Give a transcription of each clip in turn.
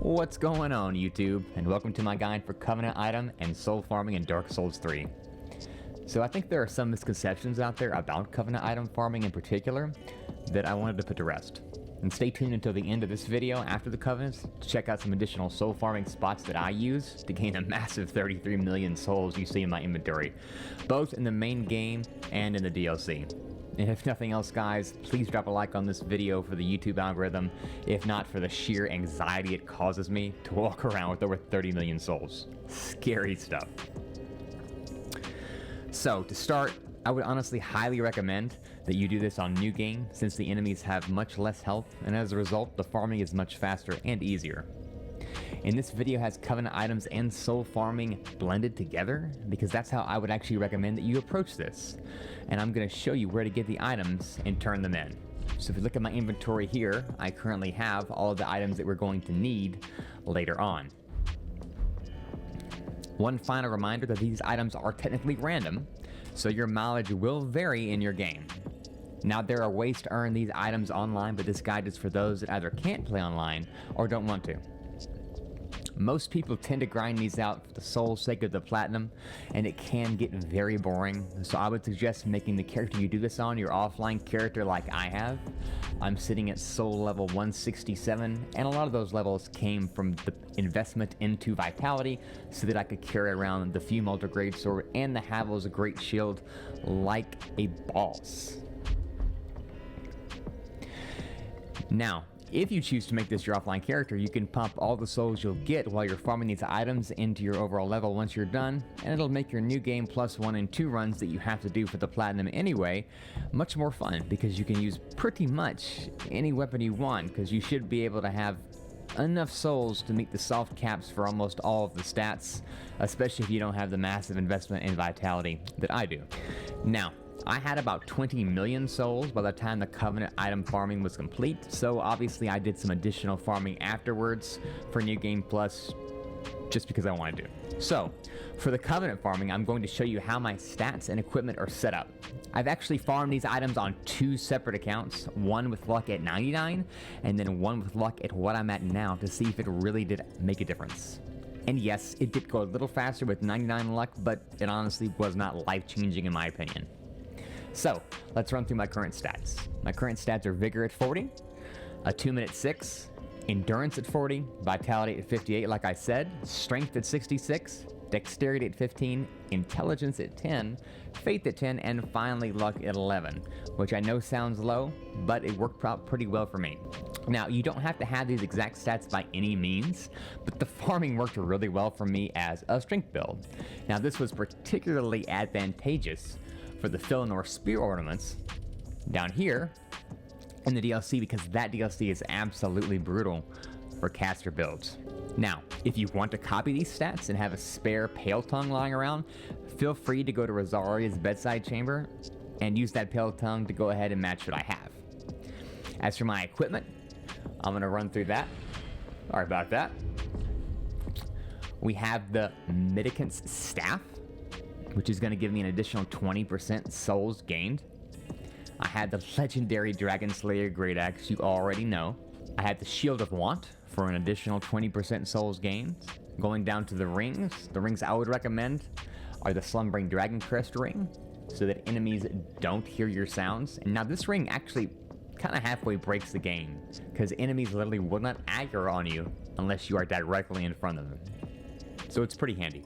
What's going on, YouTube? And welcome to my guide for Covenant item and soul farming in Dark Souls 3. So I think there are some misconceptions out there about Covenant item farming in particular that I wanted to put to rest. And stay tuned until the end of this video after the Covenants to check out some additional soul farming spots that I use to gain a massive 33 million souls you see in my inventory, both in the main game and in the DLC. And if nothing else, guys, please drop a like on this video for the YouTube algorithm, if not for the sheer anxiety it causes me to walk around with over 30 million souls. Scary stuff. So, to start, I would honestly highly recommend that you do this on new game, since the enemies have much less health, and as a result, the farming is much faster and easier. And this video has Covenant items and soul farming blended together, because that's how I would actually recommend that you approach this. And I'm going to show you where to get the items and turn them in. So if you look at my inventory here, I currently have all of the items that we're going to need later on. One final reminder that these items are technically random, so your mileage will vary in your game. Now, there are ways to earn these items online, but this guide is for those that either can't play online or don't want to. Most people tend to grind these out for the sole sake of the platinum, and it can get very boring, so I would suggest making the character you do this on your offline character like I have. I'm sitting at soul level 167, and a lot of those levels came from the investment into vitality so that I could carry around the Fume Altar Greatsword and the Havel's Great Shield like a boss. Now, if you choose to make this your offline character, you can pump all the souls you'll get while you're farming these items into your overall level once you're done, and it'll make your new game +1 and 2 runs that you have to do for the platinum anyway much more fun, because you can use pretty much any weapon you want, because you should be able to have enough souls to meet the soft caps for almost all of the stats, especially if you don't have the massive investment in vitality that I do. Now, I had about 20 million souls by the time the Covenant item farming was complete, so obviously I did some additional farming afterwards for New Game Plus, just because I wanted to. So, for the Covenant farming, I'm going to show you how my stats and equipment are set up. I've actually farmed these items on 2 separate accounts, one with luck at 99, and then one with luck at what I'm at now, to see if it really did make a difference. And yes, it did go a little faster with 99 luck, but it honestly was not life-changing in my opinion. So, let's run through my current stats. My current stats are Vigor at 40, Attunement at 6, Endurance at 40, Vitality at 58 like I said, Strength at 66, Dexterity at 15, Intelligence at 10, Faith at 10, and finally Luck at 11, which I know sounds low, but it worked out pretty well for me. Now, you don't have to have these exact stats by any means, but the farming worked really well for me as a strength build. Now, this was particularly advantageous for the Filanor Spear ornaments down here in the DLC, because that DLC is absolutely brutal for caster builds. Now, if you want to copy these stats and have a spare Pale Tongue lying around, feel free to go to Rosaria's bedside chamber and use that Pale Tongue to go ahead and match what I have. As for my equipment, I'm going to run through that. Sorry about that. We have the Mendicant's Staff, which is going to give me an additional 20% souls gained. I had the legendary Dragon Slayer Great Axe, you already know. I had the Shield of Want for an additional 20% souls gained. Going down to the rings I would recommend are the Slumbering Dragon Crest ring, so that enemies don't hear your sounds. And now this ring actually kind of halfway breaks the game, because enemies literally will not aggro on you unless you are directly in front of them. So it's pretty handy.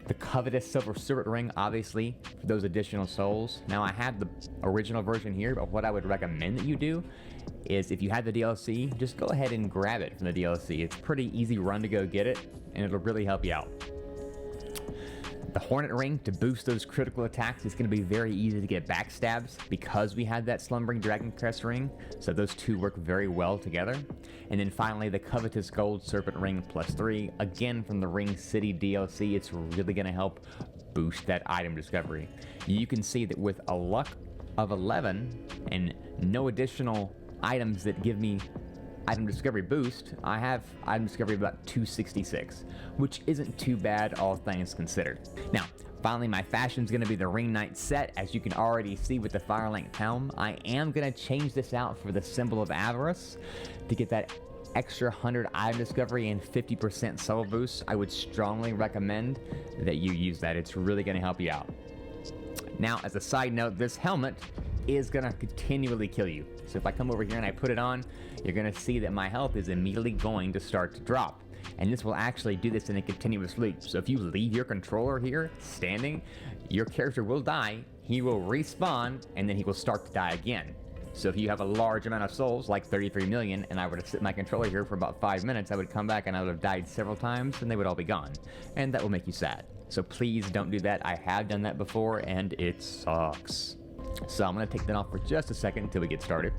The covetous Silver Serpent Ring, obviously, for those additional souls. Now, I have the original version here, but what I would recommend that you do is, if you have the DLC, just go ahead and grab it from the DLC. It's a pretty easy run to go get it, and it'll really help you out. The Hornet Ring, to boost those critical attacks, is going to be very easy to get backstabs because we had that Slumbering Dragon Crest ring, so those two work very well together. And then finally, the Covetous Gold Serpent Ring +3, again from the Ring City DLC. It's really going to help boost that item discovery. You can see that with a luck of 11 and no additional items that give me item discovery boost, I have item discovery about 266, which isn't too bad, all things considered. Now, finally, my fashion is going to be the Ring Knight set. As you can already see with the Firelink helm, I am going to change this out for the Symbol of Avarice to get that extra 100 item discovery and 50% soul boost, I would strongly recommend that you use that. It's really going to help you out. Now, as a side note, this helmet is going to continually kill you. So if I come over here and I put it on, you're going to see that my health is immediately going to start to drop. And this will actually do this in a continuous loop. So if you leave your controller here standing, your character will die, he will respawn, and then he will start to die again. So if you have a large amount of souls, like 33 million, and I were to sit my controller here for about 5 minutes, I would come back and I would have died several times, and they would all be gone. And that will make you sad. So please don't do that. I have done that before, and it sucks. So I'm going to take that off for just a second until we get started.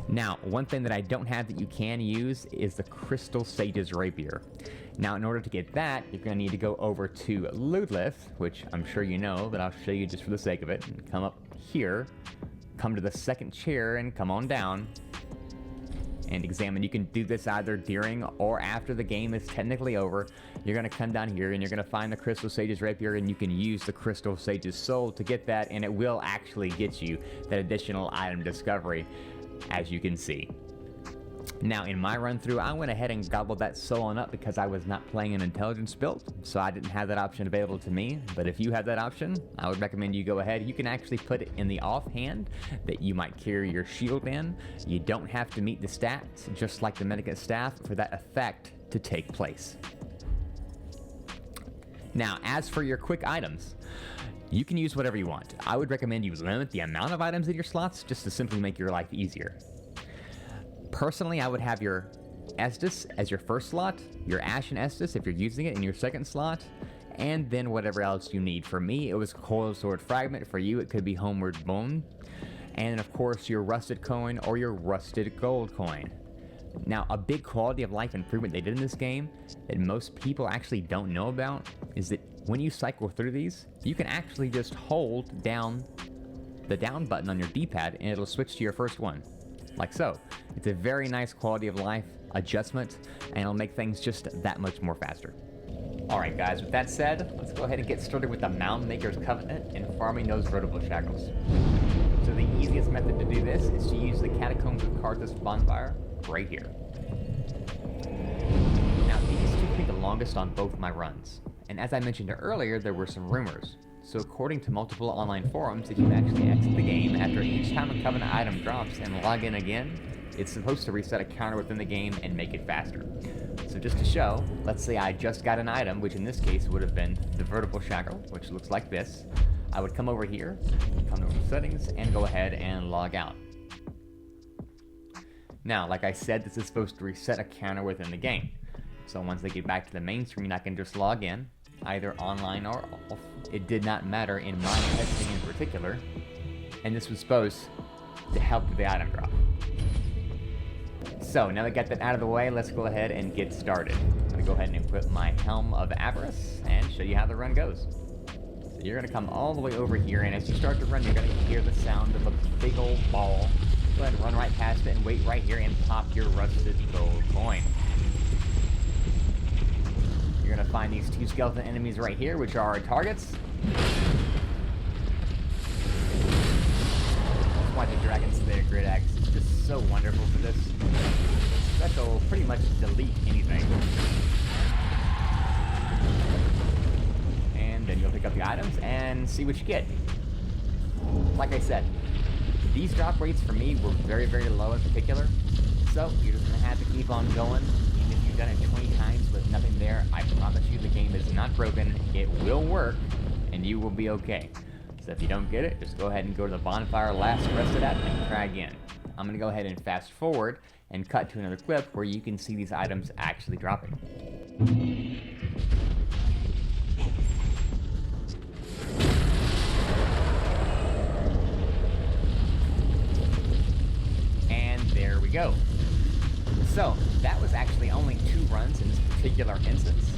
Now, one thing that I don't have that you can use is the Crystal Sage's Rapier. Now, in order to get that, you're going to need to go over to Ludlith, which I'm sure you know, but I'll show you just for the sake of it. And come up here, come to the second chair, and come on down and examine. You can do this either during or after the game is technically over. You're going to come down here and you're going to find the Crystal Sage's Rapier, and you can use the Crystal Sage's Soul to get that, and it will actually get you that additional item discovery, as you can see. Now, in my run through, I went ahead and gobbled that soul on up because I was not playing an intelligence build, so I didn't have that option available to me. But if you have that option, I would recommend you go ahead. You can actually put it in the offhand that you might carry your shield in. You don't have to meet the stats, just like the Medicate staff, for that effect to take place. Now, as for your quick items, you can use whatever you want. I would recommend you limit the amount of items in your slots just to simply make your life easier. Personally, I would have your Estus as your first slot, your Ashen Estus if you're using it in your second slot, and then whatever else you need. For me, it was Coiled Sword Fragment. For you, it could be Homeward Bone. And of course, your Rusted Coin or your Rusted Gold Coin. Now, a big quality of life improvement they did in this game that most people actually don't know about is that when you cycle through these, you can actually just hold down the down button on your D-pad and it'll switch to your first one, like so. It's a very nice quality of life adjustment, and it'll make things just that much more faster. Alright guys, with that said, let's go ahead and get started with the Mound Makers Covenant and farming those vertical shackles. So the easiest method to do this is to use the Catacombs of Karthus bonfire right here. Now, these took me the longest on both my runs, and as I mentioned earlier, there were some rumors. So according to multiple online forums, if you actually exit the game after each time a Covenant item drops and log in again, it's supposed to reset a counter within the game and make it faster. So just to show, let's say I just got an item, which in this case would have been the vertical shackle, which looks like this. I would come over here, come over to settings, and go ahead and log out. Now, like I said, this is supposed to reset a counter within the game. So once they get back to the main screen, I can just log in, either online or off. It did not matter in my testing in particular, and this was supposed to help with the item drop. So now that I got that out of the way, let's go ahead and get started. I'm going to go ahead and equip my Helm of Avarice and show you how the run goes. So you're going to come all the way over here, and as you start to run, you're going to hear the sound of a big old ball. Go ahead and run right past it and wait right here and pop your Rusted Gold Coin. You're going to find these two skeleton enemies right here, which are our targets. That's why the Dragon Slayer Grid Axe is just so wonderful for this. Special will pretty much delete anything. And then you'll pick up the items and see what you get. Like I said, these drop rates for me were very, very low in particular. So you're just going to have to keep on going. Even if you've done it 20 times with nothing there, I promise you the game is not broken. It will work, and you will be okay. So if you don't get it, just go ahead and go to the bonfire last rested at and try again. I'm going to go ahead and fast forward and cut to another clip where you can see these items actually dropping. And there we go. So that was actually only 2 runs in this particular instance.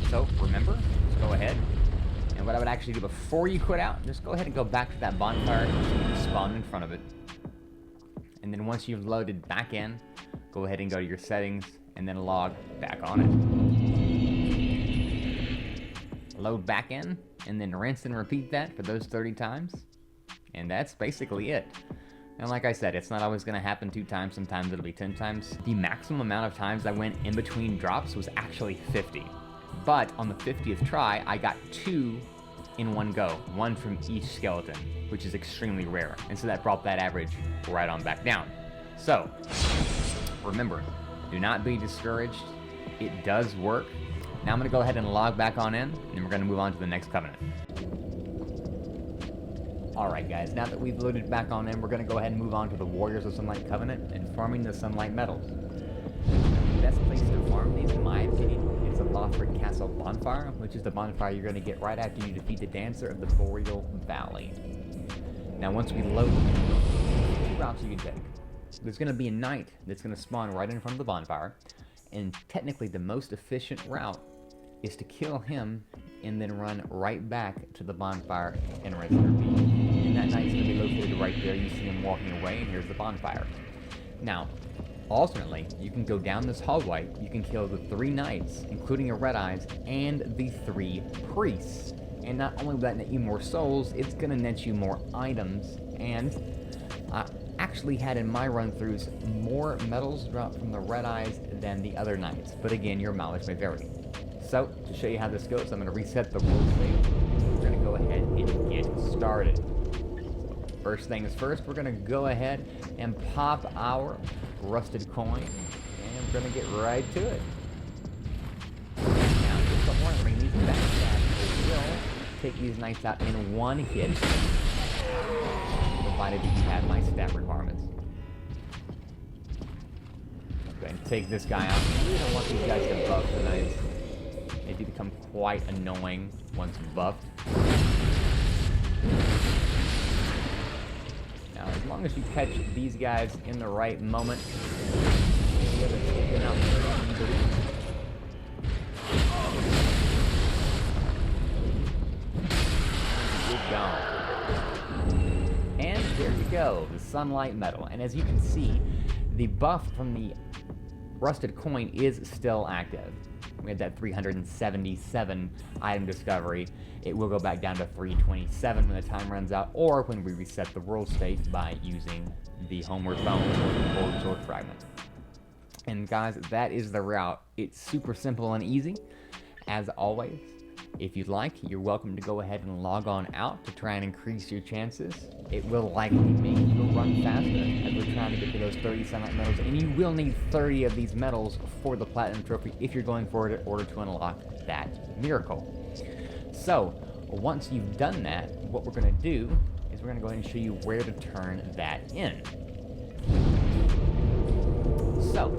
So remember, just go ahead. And what I would actually do before you quit out, just go ahead and go back to that bonfire and spawn in front of it. And then once you've loaded back in, go ahead and go to your settings and then log back on it. Load back in and then rinse and repeat that for those 30 times. And that's basically it. And like I said, it's not always going to happen 2 times, sometimes it'll be 10 times. The maximum amount of times I went in between drops was actually 50. But on the 50th try, I got 2 in one go, 1 from each skeleton, which is extremely rare. And so that brought that average right on back down. So, remember, do not be discouraged. It does work. Now I'm going to go ahead and log back on in, and we're going to move on to the next covenant. Alright guys, now that we've loaded back on in, we're going to go ahead and move on to the Warriors of Sunlight Covenant and farming the Sunlight Metals. The best place to farm these, in my opinion, is the Lothric Castle Bonfire, which is the bonfire you're going to get right after you defeat the Dancer of the Boreal Valley. Now once we load, there's 2 routes you can take. There's going to be a knight that's going to spawn right in front of the bonfire, and technically the most efficient route is to kill him and then run right back to the bonfire and rinse and repeat. And that knight's going to be located right there. You see him walking away, and here's the bonfire. Now, alternately, you can go down this hallway, you can kill the 3 knights, including a Red Eyes, and the 3 priests. And not only will that net you more souls, it's going to net you more items, and I actually had in my run-throughs more medals dropped from the Red Eyes than the other knights, but again, your mileage may vary. So, to show you how this goes, I'm going to reset the world save. We're going to go ahead and get started. First things first, we're going to go ahead and pop our rusted coin, and we're going to get right to it. Now, just a warning, these backstabs will take these knights out in one hit, provided that you have my stat requirements. Go ahead and take this guy out. We don't want these guys to buff the knights. They do become quite annoying once buffed. Now, as long as you catch these guys in the right moment, you'll be able to take them out very easily. Good going. And there you go, the Sunlight Metal. And as you can see, the buff from the rusted coin is still active. We had that 377 item discovery. It will go back down to 327 when the time runs out, or when we reset the world state by using the homeward bone or the gold sword fragment. And guys, that is the route. It's super simple and easy. As always, if you'd like, you're welcome to go ahead and log on out to try and increase your chances. It will likely make you run faster as we're trying to get to those 30 sunlight medals, and you will need 30 of these medals for the platinum trophy if you're going for it in order to unlock that miracle. So, once you've done that, what we're going to do is we're going to go ahead and show you where to turn that in. So,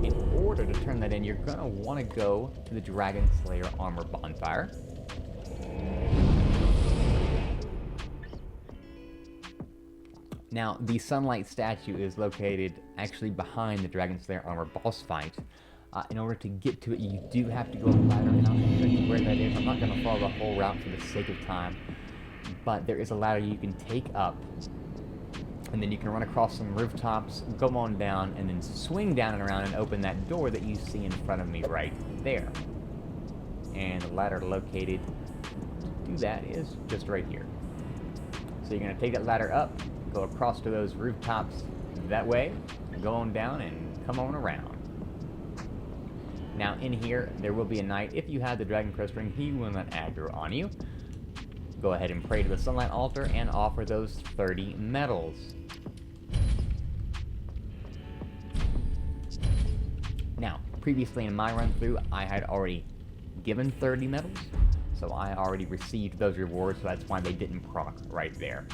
in order to turn that in, you're going to want to go to the Dragon Slayer Armor Bonfire. Now, the Sunlight statue is located actually behind the Dragon Slayer Armor boss fight. In order to get to it, you do have to go up a ladder, and I'll show you where that is. I'm not going to follow the whole route for the sake of time, but there is a ladder you can take up, and then you can run across some rooftops, go on down, and then swing down and around and open that door that you see in front of me right there. And the ladder located to do that is just right here. So you're going to take that ladder up, go across to those rooftops that way, go on down, and come on around. Now in here, there will be a knight. If you have the Dragon Crest Ring, he will not aggro on you. Go ahead and pray to the Sunlight Altar and offer those 30 medals. Now, previously in my run through, I had already given 30 medals, so I already received those rewards, so that's why they didn't proc right there.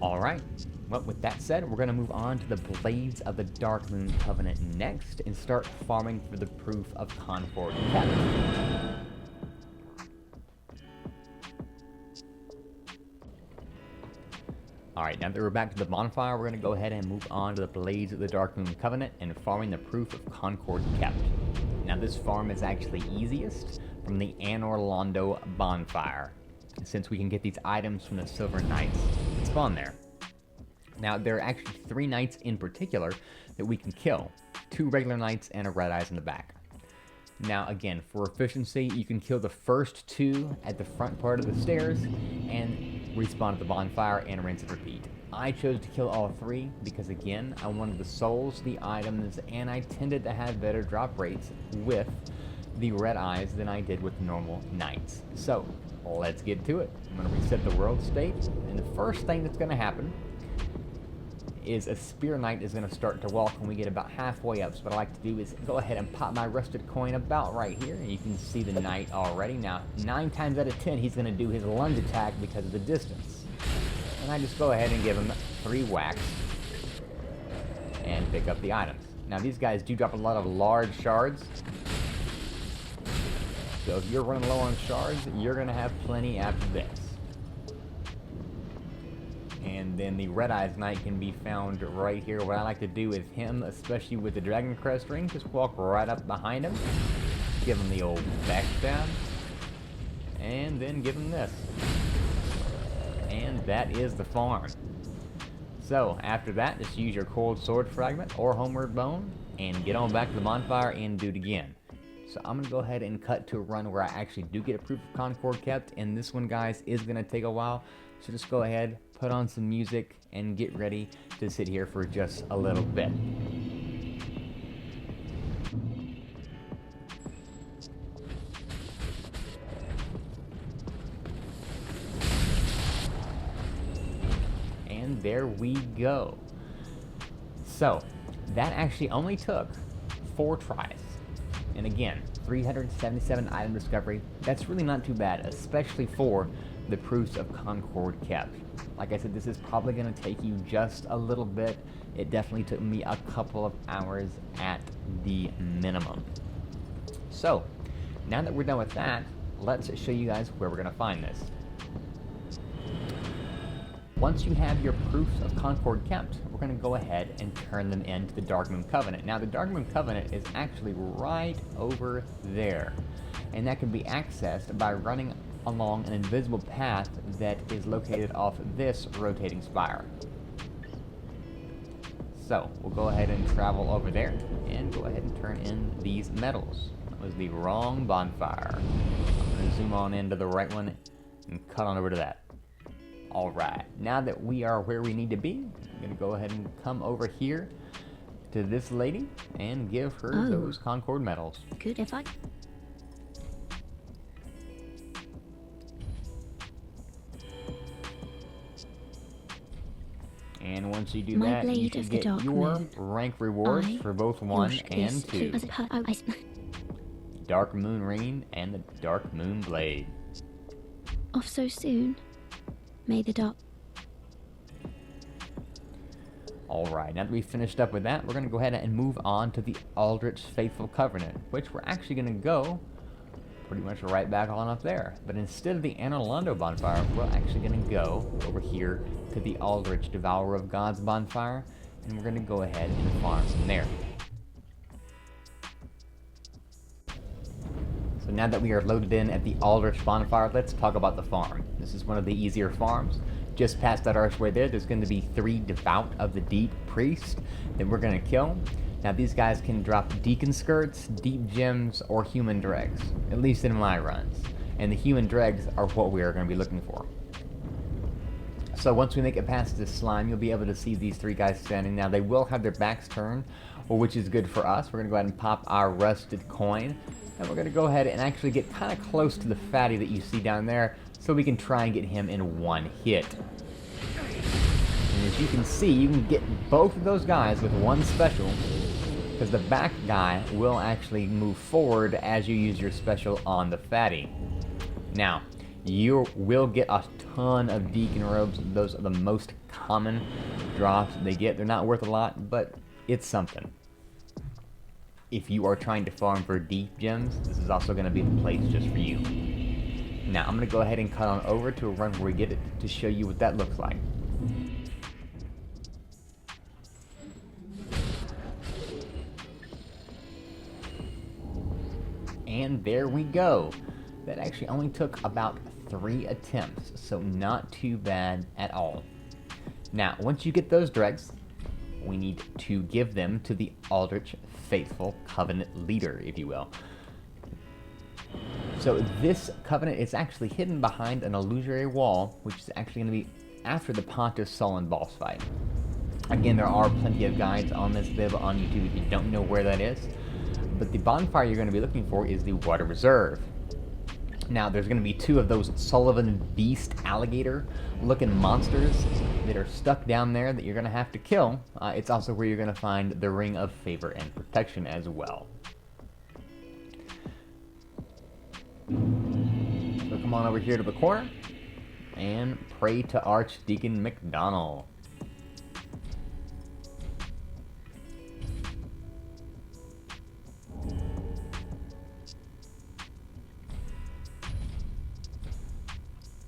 Alright, well, with that said, we're going to move on to the Blades of the Darkmoon Covenant next, and start farming for the Proof of Concord Kept. Alright, now that we're back to the bonfire, we're going to go ahead and move on to the Blades of the Darkmoon Covenant and farming the Proof of Concord Kept. Now this farm is actually easiest from the Anor Londo bonfire, since we can get these items from the Silver Knights that spawn there. Now there are actually 3 knights in particular that we can kill, 2 regular knights and a Red Eyes in the back. Now again, for efficiency, you can kill the first 2 at the front part of the stairs, and respawn at the bonfire, and rinse and repeat. I chose to kill all 3 because, again, I wanted the souls, the items, and I tended to have better drop rates with the red eyes than I did with normal knights. So, let's get to it. I'm going to reset the world state, and the first thing that's going to happen is a spear knight is going to start to walk when we get about halfway up. So what I like to do is go ahead and pop my rusted coin about right here, and you can see the knight already. Now, 9 times out of 10, he's going to do his lunge attack because of the distance. And I just go ahead and give him 3 whacks and pick up the items. Now, these guys do drop a lot of large shards. So if you're running low on shards, you're going to have plenty after this. And then the Red Eyes Knight can be found right here. What I like to do with him, especially with the Dragon Crest ring, just walk right up behind him, give him the old backstab, and then give him this. And that is the farm. So after that, just use your Cold Sword Fragment or Homeward Bone and get on back to the bonfire and do it again. So I'm going to go ahead and cut to a run where I actually do get a Proof of Concord kept, and this one, guys, is going to take a while. So just go ahead, put on some music, and get ready to sit here for just a little bit. And there we go. So, that actually only took 4 tries. And again, 377 item discovery. That's really not too bad, especially for the Proofs of Concord kept. Like I said, this is probably going to take you just a little bit. It definitely took me a couple of hours at the minimum. So, now that we're done with that, let's show you guys where we're going to find this. Once you have your Proofs of Concord kept, we're going to go ahead and turn them into the Darkmoon Covenant. Now, the Darkmoon Covenant is actually right over there, and that can be accessed by running along an invisible path that is located off this rotating spire. So, we'll go ahead and travel over there, and go ahead and turn in these medals. That was the wrong bonfire. I'm going to zoom on into the right one, and cut on over to that. Alright, now that we are where we need to be, I'm going to go ahead and come over here to this lady, and give her those Concord medals. Good if I... And once you do that, you can get your rank rewards for both 1 and 2. Darkmoon Ring and the Darkmoon Blade. Off so soon? May the dark... Alright, now that we've finished up with that, we're going to go ahead and move on to the Aldrich Faithful Covenant, which we're actually going to go pretty much right back on up there. But instead of the Anor bonfire, we're actually going to go over here to the Aldrich Devourer of Gods bonfire, and we're going to go ahead and farm from there. So now that we are loaded in at the Aldrich bonfire, let's talk about the farm. This is one of the easier farms. Just past that archway there's going to be 3 Devout of the Deep priests that we're going to kill. Now these guys can drop Deacon Skirts, Deep Gems, or Human Dregs, at least in my runs. And the Human Dregs are what we are going to be looking for. So once we make it past this slime, you'll be able to see these 3 guys standing. Now they will have their backs turned, which is good for us. We're going to go ahead and pop our rusted coin. And we're going to go ahead and actually get kind of close to the fatty that you see down there, so we can try and get him in 1 hit. And as you can see, you can get both of those guys with 1 special, because the back guy will actually move forward as you use your special on the fatty. Now, you will get a ton of Deacon Robes. Those are the most common drops they get. They're not worth a lot, but it's something. If you are trying to farm for Deep Gems, this is also going to be the place just for you. Now, I'm going to go ahead and cut on over to a run where we get it to show you what that looks like. And there we go. That actually only took about 3 attempts, so not too bad at all. Now, once you get those dregs, we need to give them to the Aldrich Faithful Covenant leader, if you will. So this covenant is actually hidden behind an illusory wall, which is actually going to be after the Pontus Sullen boss fight. Again, there are plenty of guides on this bib on YouTube if you don't know where that is. But the bonfire you're going to be looking for is the water reserve. Now, there's going to be 2 of those Sullivan Beast alligator looking monsters that are stuck down there that you're going to have to kill. It's also where you're going to find the Ring of Favor and Protection as well. So come on over here to the corner and pray to Archdeacon McDonald.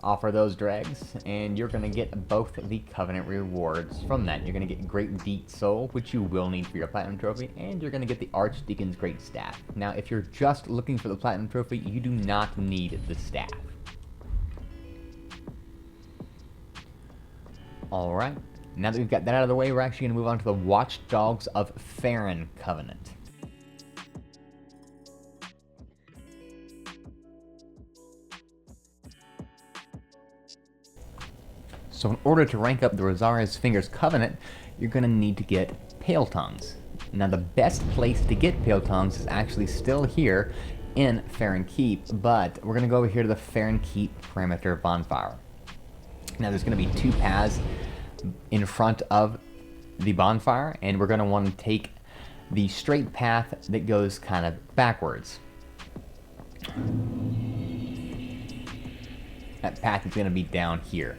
Offer those dregs, and you're going to get both the Covenant rewards from that. You're going to get Great Deed Soul, which you will need for your Platinum Trophy, and you're going to get the Archdeacon's Great Staff. Now, if you're just looking for the Platinum Trophy, you do not need the staff. Alright, now that we've got that out of the way, we're actually going to move on to the Watchdogs of Farron Covenant. So in order to rank up the Rosaria's Fingers Covenant, you're going to need to get Pale Tongues. Now the best place to get Pale Tongues is actually still here in Farron Keep, but we're going to go over here to the Farron Keep Perimeter Bonfire. Now there's going to be 2 paths in front of the bonfire, and we're going to want to take the straight path that goes kind of backwards. That path is going to be down here.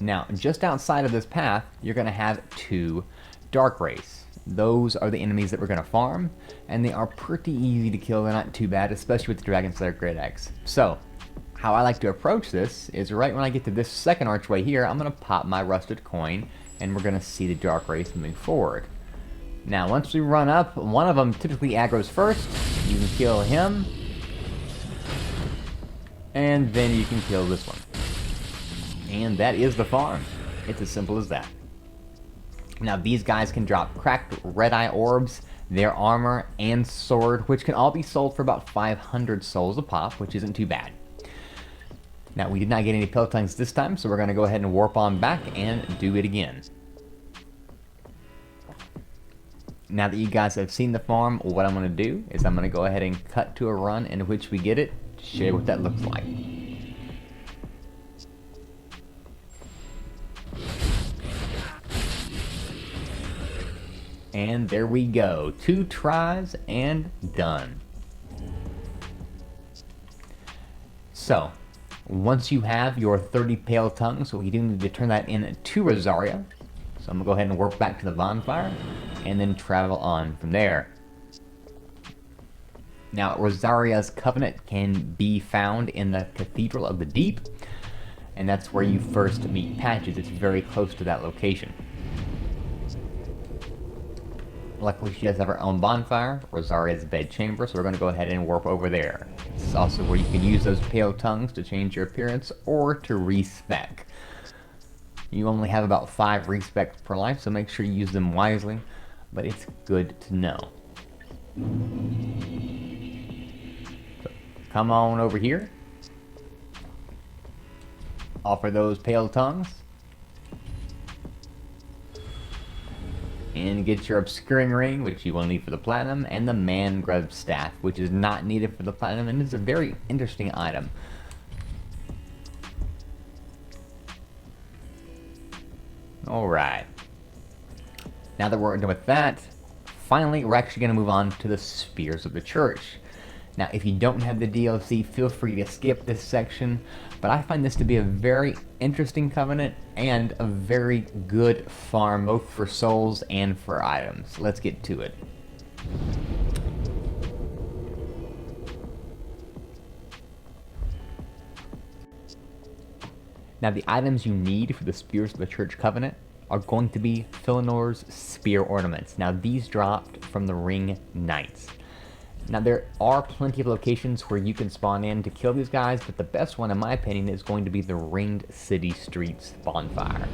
Now, just outside of this path, you're going to have 2 Dark Rays. Those are the enemies that we're going to farm, and they are pretty easy to kill. They're not too bad, especially with the Dragon Slayer Great Axe. So, how I like to approach this is right when I get to this second archway here, I'm going to pop my Rusted Coin, and we're going to see the Dark Rays moving forward. Now, once we run up, one of them typically aggroes first. You can kill him, and then you can kill this one. And that is the farm. It's as simple as that. Now these guys can drop cracked red-eye orbs, their armor, and sword, which can all be sold for about 500 souls a pop, which isn't too bad. Now we did not get any Pale Tongues this time, so we're going to go ahead and warp on back and do it again. Now that you guys have seen the farm, what I'm going to do is I'm going to go ahead and cut to a run in which we get it, to show you what that looks like. And there we go. 2 tries and done. So, once you have your 30 Pale Tongues, we do need to turn that into Rosaria. So I'm going to go ahead and work back to the bonfire and then travel on from there. Now, Rosaria's Covenant can be found in the Cathedral of the Deep, and that's where you first meet Patches. It's very close to that location. Luckily, she does have her own bonfire, Rosaria's bedchamber, so we're going to go ahead and warp over there. This is also where you can use those Pale Tongues to change your appearance or to respec. You only have about 5 respecs per life, so make sure you use them wisely, but it's good to know. So, come on over here. Offer those Pale Tongues. And get your Obscuring Ring, which you will need for the Platinum, and the Mangrove Staff, which is not needed for the Platinum, and is a very interesting item. Alright. Now that we're done with that, finally we're actually going to move on to the Spears of the Church. Now, if you don't have the DLC, feel free to skip this section, but I find this to be a very interesting covenant and a very good farm, both for souls and for items. Let's get to it. Now, the items you need for the Spears of the Church Covenant are going to be Philinore's Spear Ornaments. Now, these dropped from the Ring Knights. Now, there are plenty of locations where you can spawn in to kill these guys, but the best one, in my opinion, is going to be the Ringed City Streets bonfire.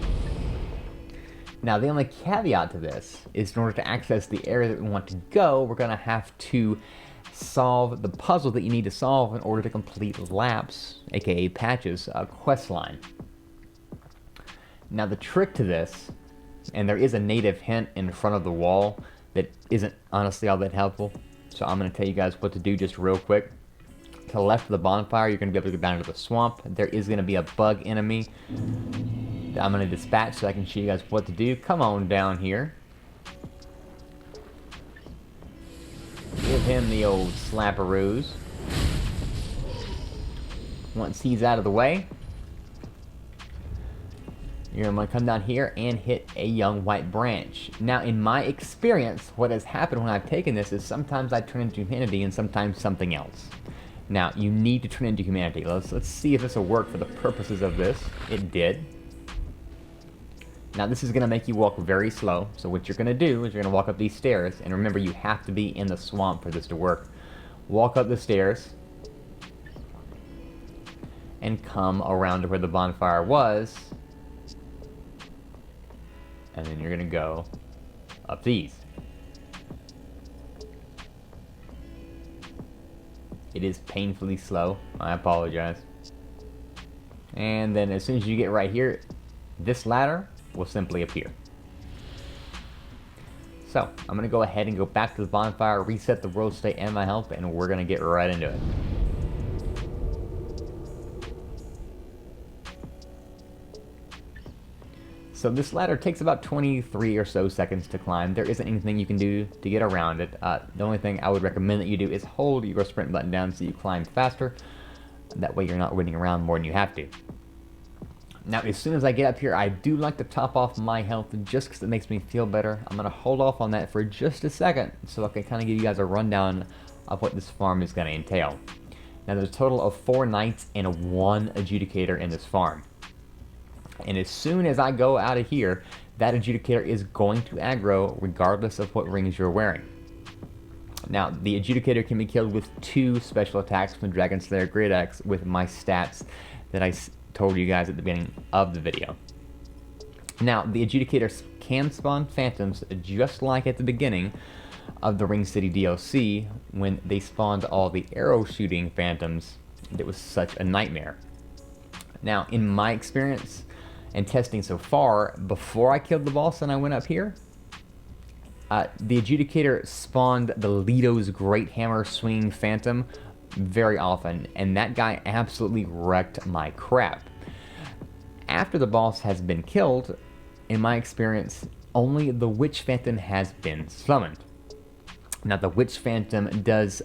Now, the only caveat to this is in order to access the area that we want to go, we're going to have to solve the puzzle that you need to solve in order to complete laps, aka patches, quest line. Now, the trick to this, and there is a native hint in front of the wall that isn't honestly all that helpful, so I'm going to tell you guys what to do just real quick. To the left of the bonfire, you're going to be able to go down to the swamp. There is going to be a bug enemy that I'm going to dispatch so I can show you guys what to do. Come on down here. Give him the old slapperoos. Once he's out of the way, you're going to come down here and hit a young white branch. Now, in my experience, what has happened when I've taken this is sometimes I turn into humanity and sometimes something else. Now, you need to turn into humanity. Let's see if this will work for the purposes of this. It did. Now, this is going to make you walk very slow. So what you're going to do is you're going to walk up these stairs. And remember, you have to be in the swamp for this to work. Walk up the stairs. And come around to where the bonfire was. And then you're going to go up these. It is painfully slow. I apologize. And then as soon as you get right here, this ladder will simply appear. So, I'm going to go ahead and go back to the bonfire, reset the world state and my health, and we're going to get right into it. So this ladder takes about 23 or so seconds to climb. There isn't anything you can do to get around it. The only thing I would recommend that you do is hold your sprint button down so you climb faster. That way you're not running around more than you have to. Now, as soon as I get up here, I do like to top off my health just because it makes me feel better. I'm going to hold off on that for just a second so I can kind of give you guys a rundown of what this farm is going to entail. Now, there's a total of 4 knights and 1 adjudicator in this farm. And as soon as I go out of here, that adjudicator is going to aggro regardless of what rings you're wearing. Now, the adjudicator can be killed with 2 special attacks from Dragon Slayer Great Axe with my stats that I told you guys at the beginning of the video. Now, the adjudicators can spawn phantoms just like at the beginning of the Ring City DLC when they spawned all the arrow shooting phantoms. That was such a nightmare. Now, in my experience and testing so far, before I killed the boss and I went up here, the adjudicator spawned the Leto's Great Hammer Swinging Phantom very often, and that guy absolutely wrecked my crap. After the boss has been killed, in my experience, only the Witch Phantom has been summoned. Now, the Witch Phantom does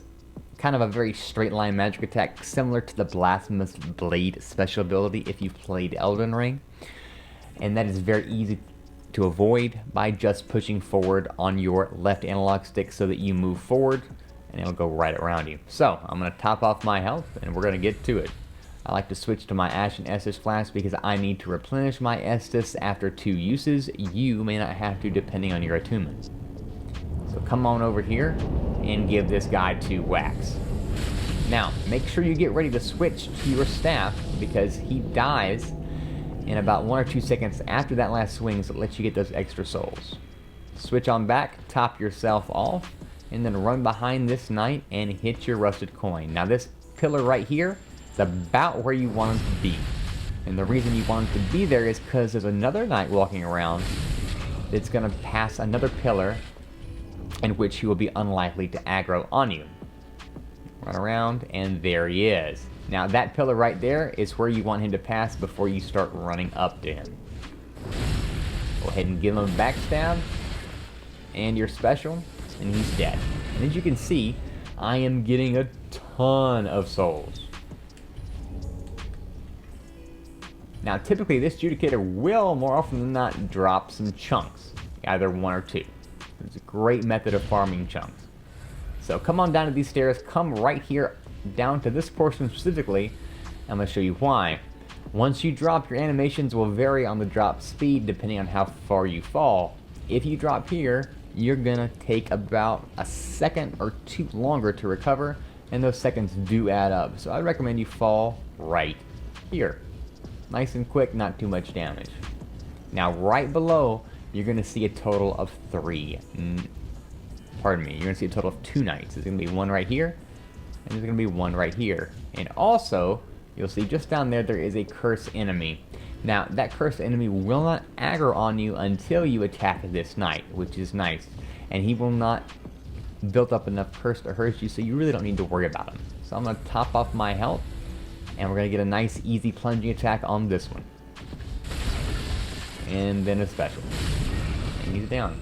kind of a very straight line magic attack similar to the Blasphemous Blade special ability if you've played Elden Ring. And that is very easy to avoid by just pushing forward on your left analog stick so that you move forward and it'll go right around you. So, I'm going to top off my health and we're going to get to it. I like to switch to my Ashen Estus flask because I need to replenish my Estus after 2 uses. You may not have to depending on your attunement. So come on over here and give this guy 2 whacks. Now, make sure you get ready to switch to your staff because he dies in about 1 or 2 seconds after that last swing, so it lets you get those extra souls. Switch on back, top yourself off, and then run behind this knight and hit your rusted coin. Now this pillar right here is about where you want him to be. And the reason you want him to be there is because there's another knight walking around that's going to pass another pillar in which he will be unlikely to aggro on you. Run around, and there he is. Now that pillar right there is where you want him to pass before you start running up to him. Go ahead and give him a backstab, and your special, and he's dead. And as you can see, I am getting a ton of souls. Now typically this adjudicator will, more often than not, drop some chunks, either 1 or 2. It's a great method of farming chunks. So come on down to these stairs, come right here down to this portion specifically. I'm going to show you why. Once you drop, your animations will vary on the drop speed depending on how far you fall. If you drop here, you're going to take about a second or 2 longer to recover, and those seconds do add up. So I recommend you fall right here. Nice and quick, not too much damage. Now right below you're going to see a total of 3. Pardon me, you're going to see a total of 2 knights. There's going to be one right here, and there's going to be one right here. And also, you'll see just down there, there is a cursed enemy. Now, that cursed enemy will not aggro on you until you attack this knight, which is nice. And he will not build up enough curse to hurt you, so you really don't need to worry about him. So I'm going to top off my health, and we're going to get a nice, easy plunging attack on this one. And then a special. And he's down.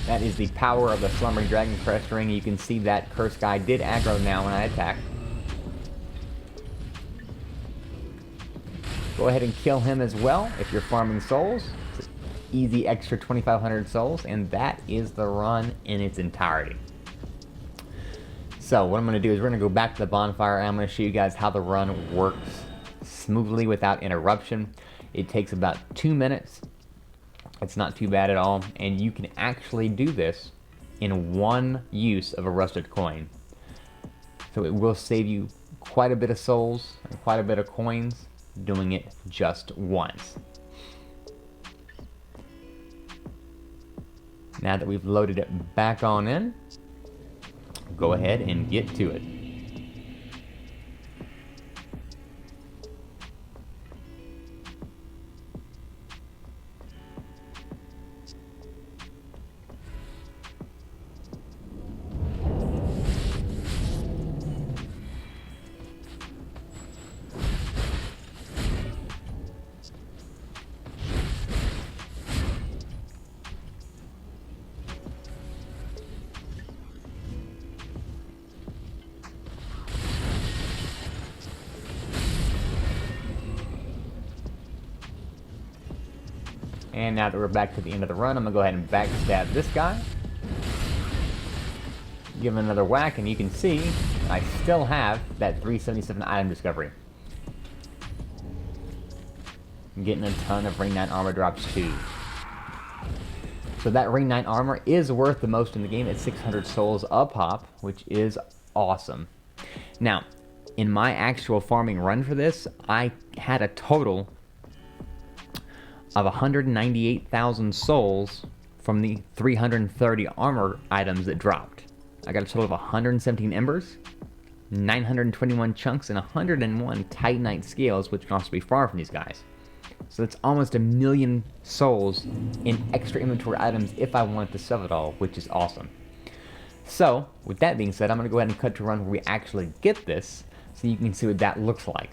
That is the power of the Slumbering Dragon Crest Ring. You can see that Curse guy did aggro now when I attack. Go ahead and kill him as well if you're farming souls. It's an easy extra 2,500 souls, and that is the run in its entirety. So what I'm going to do is we're going to go back to the bonfire, and I'm going to show you guys how the run works smoothly without interruption. It takes about 2 minutes. It's not too bad at all, and you can actually do this in one use of a rusted coin. So it will save you quite a bit of souls and quite a bit of coins doing it just once. Now that we've loaded it back on in, go ahead and get to it. And now that we're back to the end of the run, I'm going to go ahead and backstab this guy. Give him another whack, and you can see I still have that 377 item discovery. I'm getting a ton of Ring 9 armor drops too. So that Ring 9 armor is worth the most in the game at 600 souls a pop, which is awesome. Now, in my actual farming run for this, I had a total of 198,000 souls from the 330 armor items that dropped. I got a total of 117 embers, 921 chunks, and 101 Titanite scales, which can also be farmed from these guys. So that's almost 1,000,000 souls in extra inventory items if I wanted to sell it all, which is awesome. So, with that being said, I'm going to go ahead and cut to a run where we actually get this, so you can see what that looks like.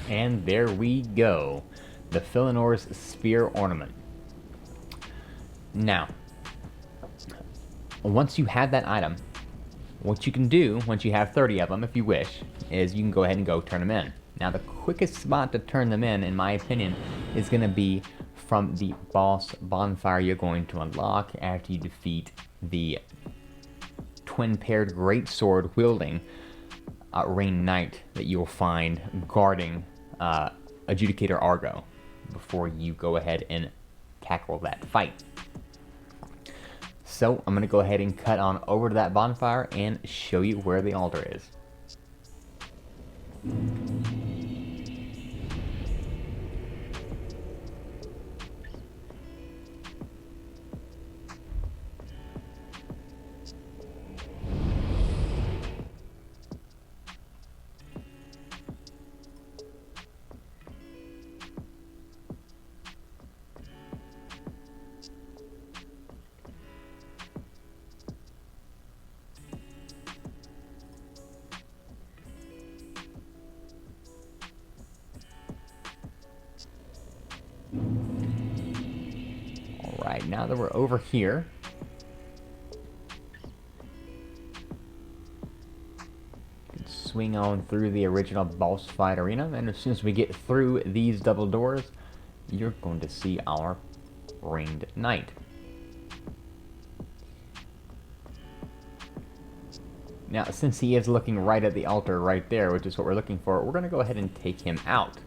And there we go, the Filinor's Spear Ornament. Now, once you have that item, what you can do, once you have 30 of them, if you wish, is you can go ahead and go turn them in. Now, the quickest spot to turn them in my opinion, is going to be from the boss bonfire you're going to unlock after you defeat the twin-paired greatsword wielding Ring Knight that you'll find guarding Adjudicator Argo before you go ahead and tackle that fight. So I'm going to go ahead and cut on over to that bonfire and show you where the altar is. Alright, now that we're over here, we can swing on through the original boss fight arena, and as soon as we get through these double doors, you're going to see our ringed knight. Now, since he is looking right at the altar right there, which is what we're looking for, we're going to go ahead and take him out.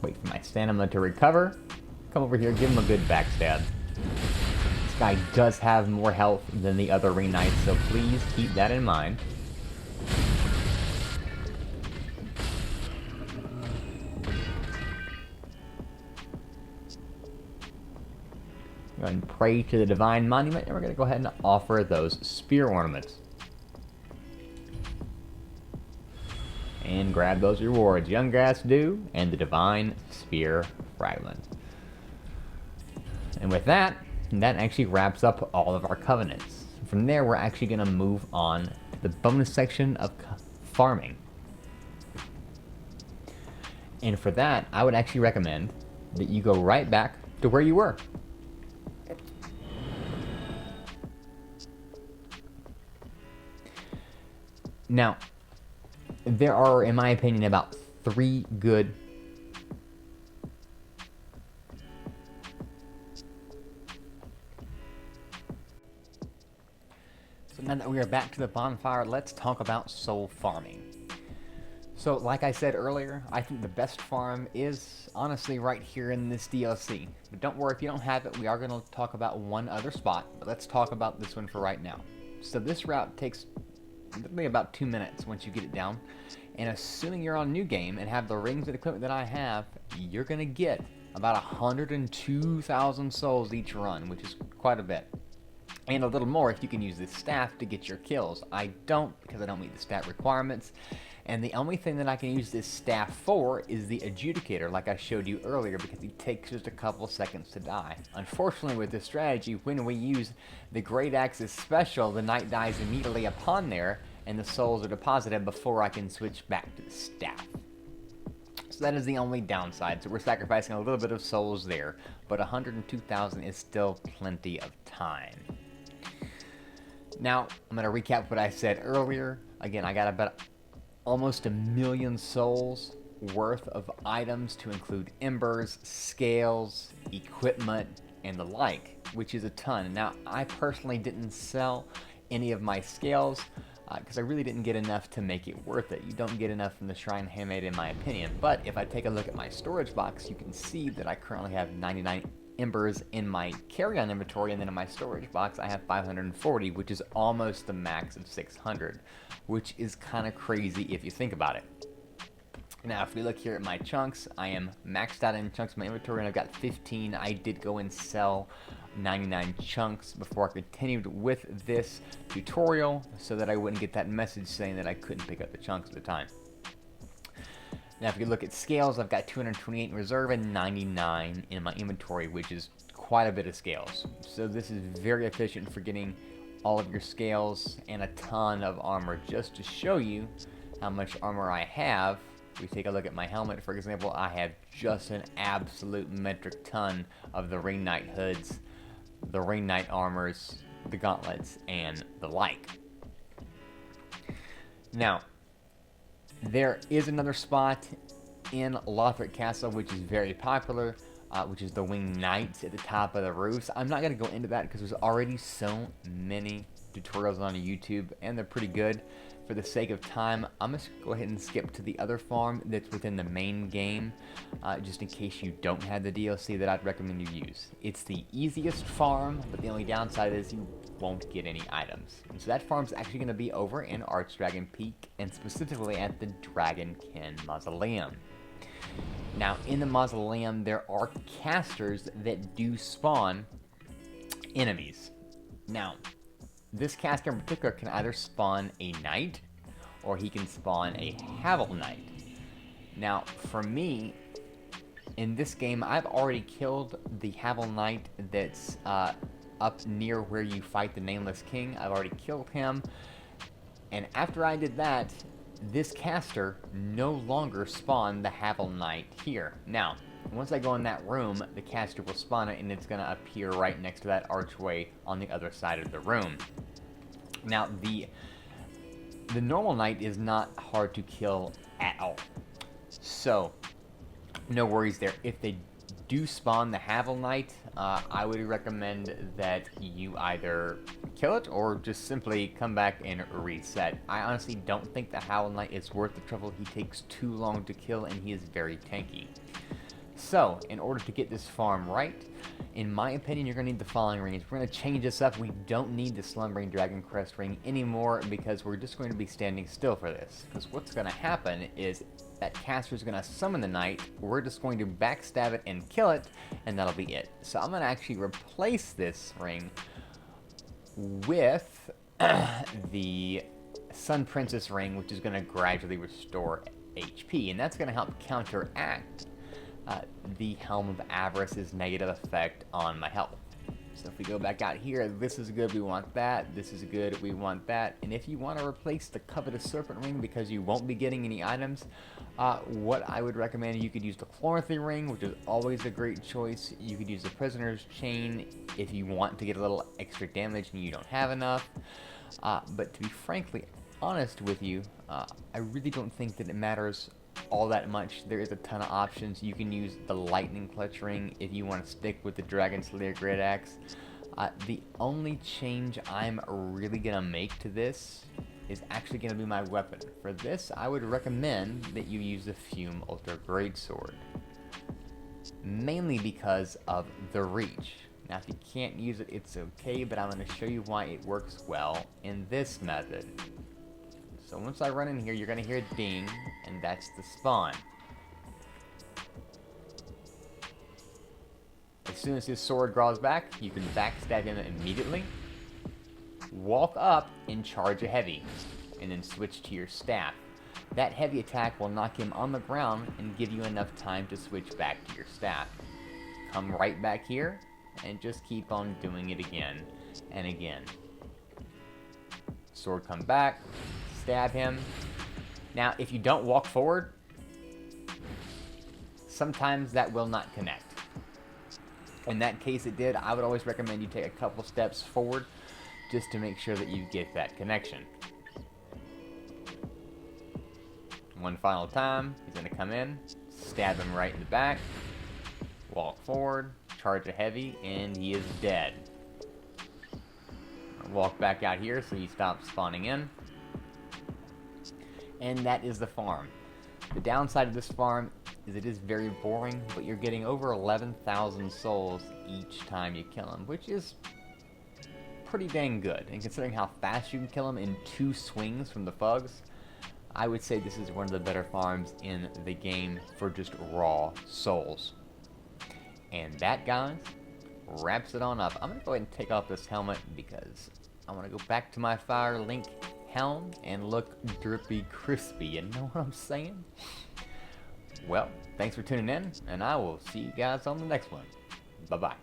Wait for my stamina to recover. Come over here, give him a good backstab. This guy does have more health than the other ring knights, so please keep that in mind. Go ahead and pray to the divine monument, and we're going to go ahead and offer those spear ornaments. And grab those rewards. Young Grass Dew and the Divine Spear Fragment. And with that, that actually wraps up all of our covenants. From there, we're actually going to move on to the bonus section of farming. And for that, I would actually recommend that you go right back to where you were. Now, there are, in my opinion, about 3 good So now that we are back to the bonfire, let's talk about soul farming. So, like I said earlier, I think the best farm is honestly right here in this DLC. But don't worry if you don't have it, we are going to talk about one other spot, but let's talk about this one for right now. So this route takes literally about 2 minutes once you get it down, and assuming you're on new game and have the rings and equipment that I have, you're gonna get about 102,000 souls each run, which is quite a bit, and a little more if you can use this staff to get your kills. I don't, because I don't meet the stat requirements, and the only thing that I can use this staff for is the adjudicator, like I showed you earlier, because it takes just a couple seconds to die. Unfortunately, with this strategy, when we use the Great Axe's special, the knight dies immediately upon there, and the souls are deposited before I can switch back to the staff. So that is the only downside, so we're sacrificing a little bit of souls there, but 102,000 is still plenty of time. Now, I'm going to recap what I said earlier. Again, I got about almost 1 million souls worth of items to include embers, scales, equipment, and the like, which is a ton. Now, I personally didn't sell any of my scales because I really didn't get enough to make it worth it. You don't get enough from the Shrine Handmaid in my opinion, but if I take a look at my storage box, you can see that I currently have 99 embers in my carry-on inventory, and then in my storage box I have 540, which is almost the max of 600, which is kind of crazy if you think about it. Now, if we look here at my chunks, I am maxed out in chunks in my inventory, and I've got 15. I did go and sell 99 chunks before I continued with this tutorial so that I wouldn't get that message saying that I couldn't pick up the chunks at the time. Now, if you look at scales, I've got 228 in reserve and 99 in my inventory, which is quite a bit of scales. So this is very efficient for getting all of your scales and a ton of armor. Just to show you how much armor I have, we take a look at my helmet, for example, I have just an absolute metric ton of the Ring Knight hoods, the Ring Knight armors, the gauntlets, and the like. Now, there is another spot in Lothric Castle which is very popular, which is the Winged Knights at the top of the roofs. I'm not going to go into that because there's already so many tutorials on YouTube, and they're pretty good. For the sake of time, I'm going to go ahead and skip to the other farm that's within the main game, just in case you don't have the DLC that I'd recommend you use. It's the easiest farm, but the only downside is you won't get any items. And so that farm's actually going to be over in Archdragon Peak, and specifically at the Dragonkin Mausoleum. Now, in the Mausoleum, there are casters that do spawn enemies. Now, this caster in particular can either spawn a knight, or he can spawn a Havel Knight. Now, for me, in this game, I've already killed the Havel Knight that's up near where you fight the Nameless King. I've already killed him, and after I did that, this caster no longer spawned the Havel Knight here. Now, once I go in that room, the caster will spawn it, and it's going to appear right next to that archway on the other side of the room. Now, the normal knight is not hard to kill at all, so no worries there. If they do spawn the Havel Knight, I would recommend that you either kill it or just simply come back and reset. I honestly don't think the Havel Knight is worth the trouble. He takes too long to kill and he is very tanky. So, in order to get this farm right, in my opinion, you're going to need the following rings. We're going to change this up. We don't need the Slumbering Dragon Crest ring anymore because we're just going to be standing still for this. Because what's going to happen is that caster is going to summon the knight. We're just going to backstab it and kill it, and that'll be it. So I'm going to actually replace this ring with the Sun Princess ring, which is going to gradually restore HP, and that's going to help counteract the Helm of Avarice's negative effect on my health. So if we go back out here, this is good, we want that, this is good, we want that, and if you want to replace the Covetous Serpent ring because you won't be getting any items, what I would recommend, you could use the Chloranthy ring, which is always a great choice. You could use the Prisoner's Chain if you want to get a little extra damage and you don't have enough, but to be frankly honest with you, I really don't think that it matters all that much. There is a ton of options. You can use the Lightning Clutch ring if you want to stick with the Dragon Slayer Great Axe. The only change I'm really gonna make to this is actually gonna be my weapon. For this, I would recommend that you use the Fume Ultra Greatsword, mainly because of the reach. Now, if you can't use it, it's okay, but I'm gonna show you why it works well in this method. So once I run in here, you're going to hear a ding, and that's the spawn. As soon as his sword draws back, you can backstab him immediately, walk up and charge a heavy, and then switch to your staff. That heavy attack will knock him on the ground and give you enough time to switch back to your staff. Come right back here, and just keep on doing it again and again. Sword come back, stab him. Now, if you don't walk forward, sometimes that will not connect. In that case it did. I would always recommend you take a couple steps forward just to make sure that you get that connection. One final time, he's going to come in, stab him right in the back, walk forward, charge a heavy, and he is dead. Walk back out here so he stops spawning in. And that is the farm. The downside of this farm is it is very boring, but you're getting over 11,000 souls each time you kill him, which is pretty dang good. And considering how fast you can kill him in 2 swings from the Fugs, I would say this is one of the better farms in the game for just raw souls. And that, guys, wraps it on up. I'm going to go ahead and take off this helmet because I want to go back to my Fire Link helm and look drippy crispy. You know what I'm saying? Well, thanks for tuning in, and I will see you guys on the next one. Bye-bye.